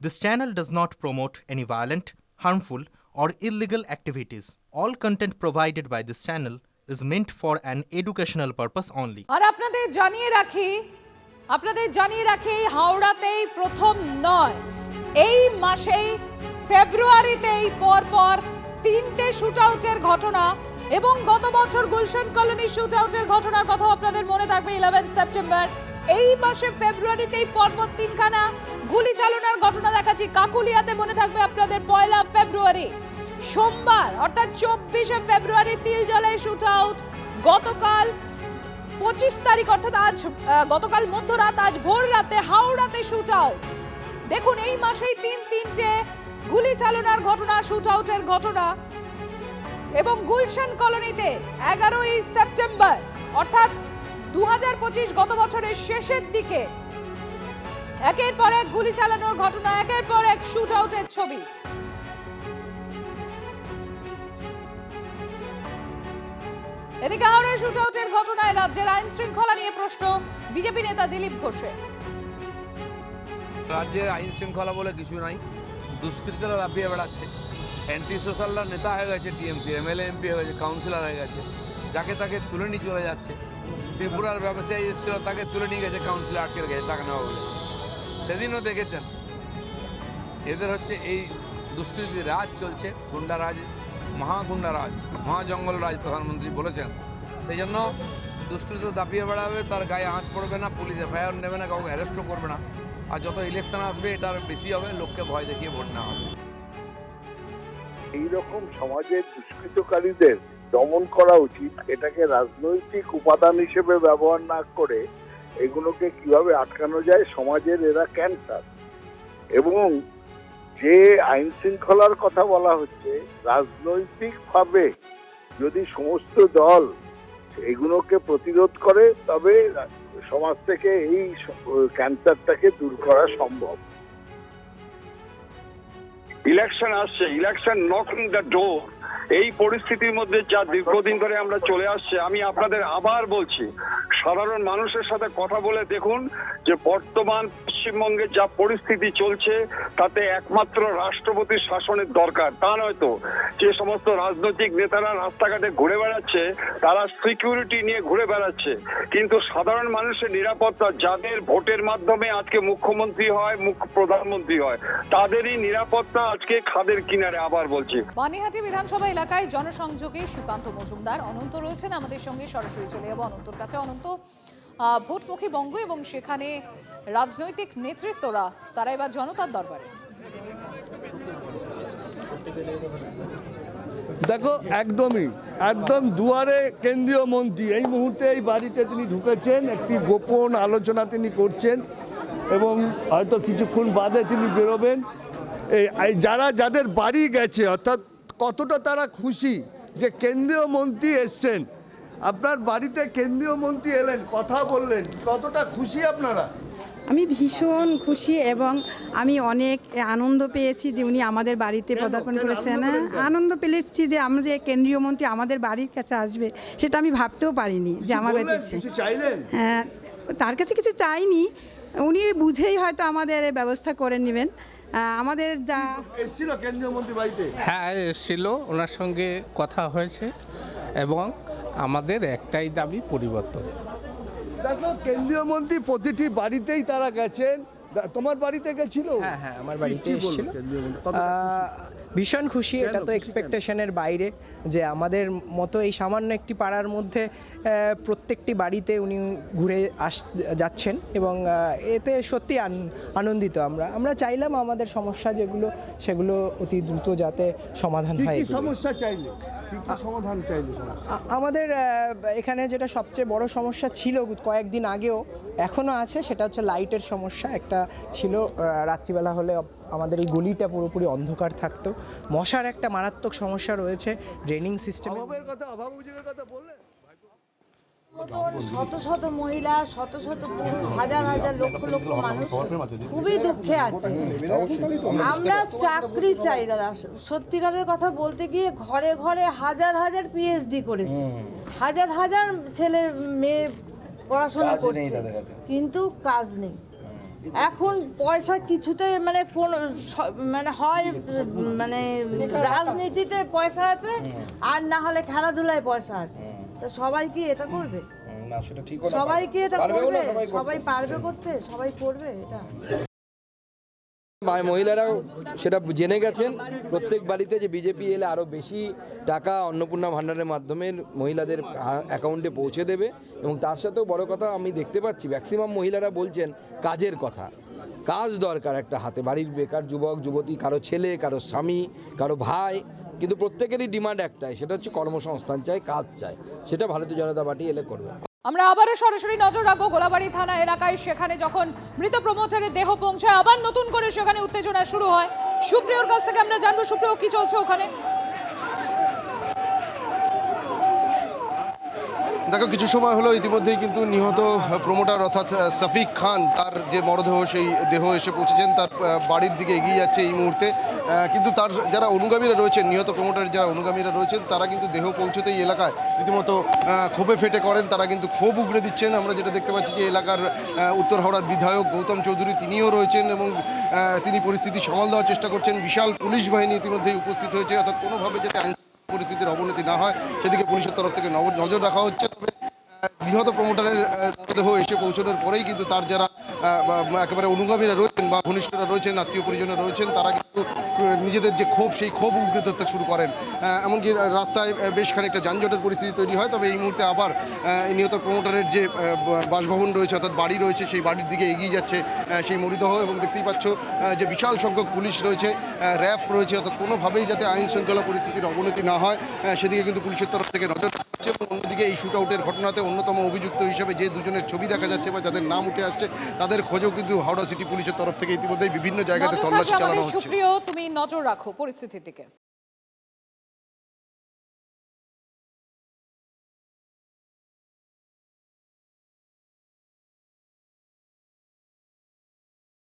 This channel does not promote any violent, harmful, or illegal activities. All content provided by this channel is meant for an educational purpose only. আর আপনাদের জানিয়ে রাখি হাওড়াতেই প্রথম নয়, এই মাসেই ফেব্রুয়ারিতেই পরপর 3টে শুটআউটের ঘটনা এবং গত বছর গুলশান কলোনি শুটআউটের ঘটনার কথা আপনাদের মনে থাকবে। 11 সেপ্টেম্বর এই মাসে ফেব্রুয়ারিতেই পরপর 3খানা গুলি চালনার ঘটনা দেখাচ্ছি। কাকুলিয়াতে মনে থাকবে আপনাদের 1 ফেব্রুয়ারি সোমবার অর্থাৎ 24শে ফেব্রুয়ারি তিলজলায় শুটআউট। গতকাল 25 তারিখ অর্থাৎ আজ গতকাল মধ্যরাত আজ ভোর রাতে হাওড়াতে শুটআউট। দেখুন এই মাসেই তিনটে গুলি চালনার ঘটনা, শুটআউটের ঘটনা। এবং গুলশান কলোনিতে 11ই সেপ্টেম্বর অর্থাৎ 2025 গত বছরের শেষের দিকে একের পর এক গুলি চালানোর ঘটনা, একের পর এক শুটআউটের ছবি। এদিকে হাওড়ার শুটআউটের ঘটনায় রাজ্যের আইন শৃঙ্খলা নিয়ে প্রশ্ন বিজেপি নেতা দিলীপ ঘোষের। রাজ্যের আইন শৃঙ্খলা বলে কিছু নাই, দুষ্কৃতীরা দাপিয়ে বেড়াচ্ছে। অ্যান্টি সোশ্যালরা নেতা হয়ে গেছে, টিএমসি এমএলএ এমপি হয়ে গেছে, কাউন্সিলর হয়ে গেছে, যাকে তাকে তুলে নিয়ে চলে যাচ্ছে। ত্রিপুরার ব্যবসায়ী এসেছিল, তাকে তুলে নিয়ে গেছে কাউন্সিলর, আটকে রেখেছে টাকা নেওয়া বলে। সেদিনও দেখেছেন এদের হচ্ছে এই দুষ্কৃতি রাজ চলছে, গুন্ডারাজ, মহাগুন্ডারাজ, মহাজঙ্গল রাজ প্রধানমন্ত্রী বলেছেন। সেই জন্য দুষ্কৃতি দাপিয়ে বেড়াবে, তার গায়ে আঁচ পড়বে না, পুলিশ এফআইআর নেবে না, কাউকে অ্যারেস্টও করবে না। আর যত ইলেকশন আসবে এটার বেশি হবে, লোককে ভয় দেখিয়ে ভোট নেওয়া হবে। এইরকম সমাজের দুষ্কৃতকারীদের দমন করা উচিত। এটাকে রাজনৈতিক উপাদান হিসেবে ব্যবহার না করে এগুলোকে কিভাবে আটকানো যায়। সমাজের এরা ক্যান্সার। এবং যে আইন শৃঙ্খলার কথা বলা হচ্ছে, রাজনৈতিকভাবে যদি সমস্ত দল এগুলোকে প্রতিরোধ করে তবে সমাজ থেকে এই ক্যান্সারটাকে দূর করা সম্ভব। ইলেকশন আসছে, ইলেকশন নকিং দ্য ডোর। এই পরিস্থিতির মধ্যে যা দীর্ঘদিন ধরে আমরা চলে আসছে, আমি আপনাদের আবার বলছি, সাধারণ মানুষের সাথে কথা বলে দেখুন যে বর্তমান পশ্চিমবঙ্গে যা পরিস্থিতি চলছে তাতে একমাত্র রাষ্ট্রপতির শাসনের দরকার। তা নয়তো যে সমস্ত রাজনৈতিক নেতারা রাস্তাঘাটে ঘুরে বেড়াচ্ছে তারা সিকিউরিটি নিয়ে ঘুরে বেড়াচ্ছে, কিন্তু সাধারণ মানুষের নিরাপত্তা, যাদের ভোটের মাধ্যমে আজকে মুখ্যমন্ত্রী হয়, প্রধানমন্ত্রী হয়, তাদেরই নিরাপত্তা আজকে খাদের কিনারে। আবার বলছি, বানিহাটি বিধানসভা এলাকায় জনসংযোগে সুকান্ত মজুমদার অনন্ত রয়েছেন আমাদের সঙ্গে, সরাসরি চলে যাবো অনন্তর কাছে। অনন্ত, ভোটমুখী বঙ্গ এবং সেখানে রাজনৈতিক নেতৃত্বরা তারা এবার জনতার দরবারে। দেখো, একদম দুয়ারে কেন্দ্রীয় মন্ত্রী এই মুহূর্তে এই বাড়িতে তিনি ঢুকেছেন, একটি গোপন আলোচনা তিনি করছেন এবং হয়তো কিছুক্ষণ বাদে তিনি বেরোবেন। যাদের বাড়ি গেছে, অর্থাৎ কতটা তারা খুশি যে কেন্দ্রীয় মন্ত্রী এসছেন। আপনার বাড়িতে কেন্দ্রীয় মন্ত্রী এলেন, কথা বললেন, কতটা খুশি আপনারা? আমি ভীষণ খুশি এবং আমি অনেক আনন্দ পেয়েছি যে উনি আমাদের বাড়িতে পদার্পণ করেছেন। আনন্দ পেয়েছি যে আমরা যে কেন্দ্রীয় মন্ত্রী আমাদের বাড়ির কাছে আসবে, সেটা আমি ভাবতেও পারিনি যে আমার বাড়িতে। হ্যাঁ, তার কাছে কিছু চাইনি, উনি বুঝেই হয়তো আমাদের ব্যবস্থা করে নেবেন। আমাদের যা এসেছিল কেন্দ্রীয় মন্ত্রী বাড়িতে, হ্যাঁ এসেছিল, ওনার সঙ্গে কথা হয়েছে এবং আমাদের একটাই দাবি, পরিবর্তন। দেখো, কেন্দ্রীয় মন্ত্রী প্রতিটি বাড়িতেই তারা গেছেন। তোমার বাড়িতে গেছিল? হ্যাঁ, আমার বাড়িতে এসেছিল। ভীষণ খুশি, এটা তো এক্সপেকটেশনের বাইরে যে আমাদের মতো এই সামান্য একটি পাড়ার মধ্যে প্রত্যেকটি বাড়িতে উনি ঘুরে যাচ্ছেন এবং এতে সত্যি আনন্দিত। আমরা চাইলাম আমাদের সমস্যা যেগুলো সেগুলো অতি দ্রুত যাতে সমাধান হয়। আমাদের এখানে যেটা সবচেয়ে বড় সমস্যা ছিল কয়েকদিন আগেও, এখনও আছে, সেটা হচ্ছে লাইটের সমস্যা। একটা ছিল, রাত্রিবেলা হলে আমাদের এই গলিটা পুরোপুরি অন্ধকার থাকতো। মশার একটা মারাত্মক সমস্যা রয়েছে, ড্রেনিং সিস্টেম। শত শত মহিলা, শত শত পুরুষ, হাজার হাজার লক্ষ লক্ষ মানুষ খুবই দুঃখে আছে। আমরা চাকরি চাই দাদা। সত্যিকারের কথা বলতে গিয়ে ঘরে ঘরে হাজার হাজার পিএইচডি করেছে, হাজার হাজার ছেলে মেয়ে পড়াশোনা করছে, কিন্তু কাজ নেই। এখন পয়সা কিছুতে মানে কোন মানে হয় মানে রাজনীতিতে পয়সা আছে আর না হলে খেলাধুলায় পয়সা আছে, তো সবাই কি এটা করবে? সবাই কি এটা করবে? সবাই পারবে করতে? সবাই করবে এটা? মহিলারাও সেটা জেনে গেছেন প্রত্যেক বাড়িতে যে বিজেপি এলে আরও বেশি টাকা অন্নপূর্ণা ভাণ্ডারের মাধ্যমে মহিলাদের অ্যাকাউন্টে পৌঁছে দেবে। এবং তার সাথেও বড় কথা আমি দেখতে পাচ্ছি ম্যাক্সিমাম মহিলারা বলছেন কাজের কথা, কাজ দরকার একটা হাতে, বাড়ির বেকার যুবক যুবতী, কারো ছেলে, কারো স্বামী, কারো ভাই, কিন্তু প্রত্যেকেরই ডিমান্ড একটাই, সেটা হচ্ছে কর্মসংস্থান চাই, কাজ চাই। সেটা ভারতীয় জনতা পার্টি এলে করবে। আমরা আবারও সরাসরি নজর রাখবো গোলাবাড়ি থানা এলাকায়। সেখানে যখন মৃত প্রমোটারের দেহ পৌঁছায় আবার নতুন করে সেখানে উত্তেজনা শুরু হয়। সুপ্রিয়র কাছ থেকে আমরা জানবো, সুপ্রিয় কি চলছে ওখানে? দেখো, কিছু সময় হলো ইতিমধ্যেই কিন্তু নিহত প্রমোটার অর্থাৎ সফিক খান, তার যে মরদেহ সেই দেহ এসে পৌঁছেছেন, তার বাড়ির দিকে এগিয়ে যাচ্ছে এই মুহূর্তে। কিন্তু তার যারা অনুগামীরা রয়েছেন, নিহত প্রমোটারের যারা অনুগামীরা রয়েছেন, তারা কিন্তু দেহ পৌঁছতেই এলাকায় রীতিমতো ক্ষোভে ফেটে করেন, তারা কিন্তু ক্ষোভ উগড়ে দিচ্ছেন। আমরা যেটা দেখতে পাচ্ছি যে এলাকার উত্তর হাওড়ার বিধায়ক গৌতম চৌধুরী তিনিও রয়েছেন এবং তিনি পরিস্থিতি সামাল দেওয়ার চেষ্টা করছেন। বিশাল পুলিশ বাহিনী ইতিমধ্যেই উপস্থিত হয়েছে, অর্থাৎ কোনোভাবে যাতে আইন পরিস্থিতির অবনতি না হয় সেদিকে পুলিশের তরফ থেকে নজর রাখা হচ্ছে। তবে নিহত প্রমোটারের মৃতদেহ এসে পৌঁছানোর পরেই কিন্তু তার যারা একেবারে অনুগামীরা রয়েছেন বা ঘনিষ্ঠরা রয়েছেন, আত্মীয় পরিজনরা রয়েছেন, তারা কিন্তু নিজেদের যে ক্ষোভ সেই ক্ষোভ উগড়ে ধরতে শুরু করেন। এমনকি রাস্তায় বেশ খানিকটা যানজটের পরিস্থিতি তৈরি হয়। তবে এই মুহূর্তে আবার নিহত প্রমোটারের যে বাসভবন রয়েছে অর্থাৎ বাড়ি রয়েছে, সেই বাড়ির দিকে এগিয়ে যাচ্ছে সেই মৃতদেহ। এবং দেখতেই পাচ্ছ যে বিশাল সংখ্যক পুলিশ রয়েছে, র্যাব রয়েছে, অর্থাৎ কোনোভাবেই যাতে আইন শৃঙ্খলা পরিস্থিতির অবনতি না হয় সেদিকে কিন্তু পুলিশের তরফ থেকে নজর রাখছে। এবং অন্যদিকে এই শুট আউটের ঘটনাতে অন্যতম অভিযুক্ত হিসেবে যে দুজনের ছবি দেখা যাচ্ছে বা যাদের নাম উঠে আসছে, তাদের খোঁজও কিন্তু হাওড়া সিটি পুলিশের তরফ থেকে ইতিমধ্যেই বিভিন্ন জায়গাতে তল্লাশি চালানো হচ্ছে। সুপ্রিয়, তুমি নজর রাখো পরিস্থিতির দিকে।